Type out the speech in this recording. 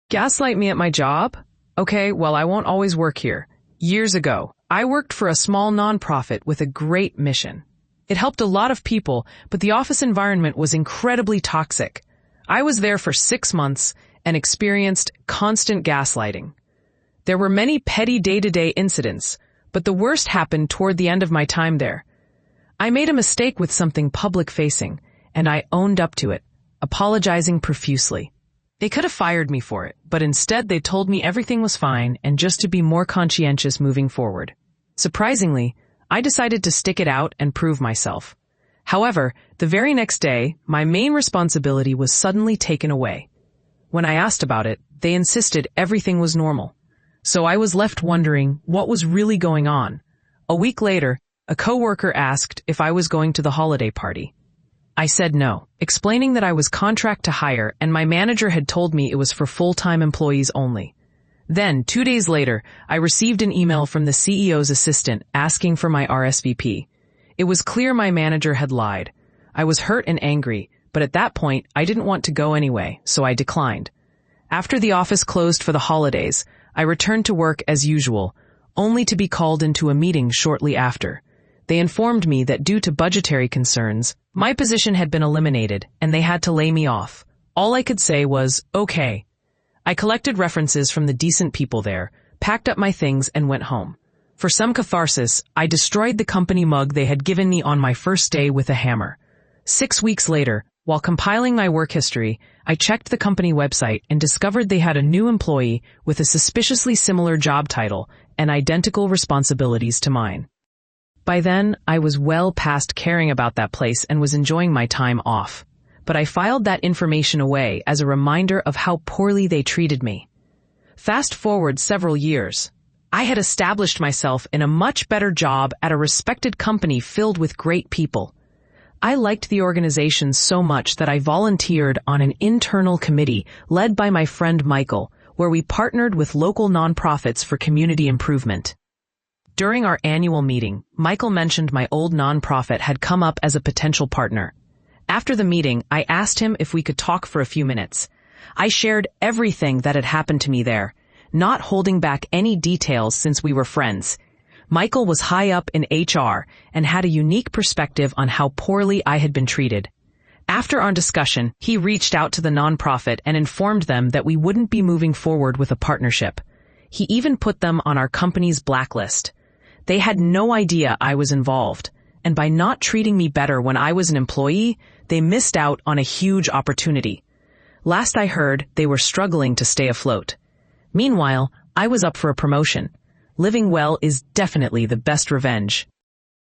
Gaslight me at my job? Okay, well, I won't always work here. Years ago, I worked for a small nonprofit with a great mission. It helped a lot of people, but the office environment was incredibly toxic. I was there for 6 months and experienced constant gaslighting. There were many petty day-to-day incidents, but the worst happened toward the end of my time there. I made a mistake with something public-facing, and I owned up to it, apologizing profusely. They could have fired me for it, but instead they told me everything was fine and just to be more conscientious moving forward. Surprisingly, I decided to stick it out and prove myself. However, the very next day, my main responsibility was suddenly taken away. When I asked about it, they insisted everything was normal. So I was left wondering what was really going on. A week later, a coworker asked if I was going to the holiday party. I said no, explaining that I was contract to hire and my manager had told me it was for full-time employees only. Then, 2 days later, I received an email from the CEO's assistant asking for my RSVP. It was clear my manager had lied. I was hurt and angry, but at that point, I didn't want to go anyway, so I declined. After the office closed for the holidays, I returned to work as usual, only to be called into a meeting shortly after. They informed me that due to budgetary concerns, my position had been eliminated and they had to lay me off. All I could say was, okay. I collected references from the decent people there, packed up my things and went home. For some catharsis, I destroyed the company mug they had given me on my first day with a hammer. 6 weeks later, while compiling my work history, I checked the company website and discovered they had a new employee with a suspiciously similar job title and identical responsibilities to mine. By then, I was well past caring about that place and was enjoying my time off. But I filed that information away as a reminder of how poorly they treated me. Fast forward several years. I had established myself in a much better job at a respected company filled with great people. I liked the organization so much that I volunteered on an internal committee led by my friend Michael, where we partnered with local nonprofits for community improvement. During our annual meeting, Michael mentioned my old nonprofit had come up as a potential partner. After the meeting, I asked him if we could talk for a few minutes. I shared everything that had happened to me there, not holding back any details since we were friends. Michael was high up in HR and had a unique perspective on how poorly I had been treated. After our discussion, he reached out to the nonprofit and informed them that we wouldn't be moving forward with a partnership. He even put them on our company's blacklist. They had no idea I was involved, and by not treating me better when I was an employee, they missed out on a huge opportunity. Last I heard, they were struggling to stay afloat. Meanwhile, I was up for a promotion. Living well is definitely the best revenge.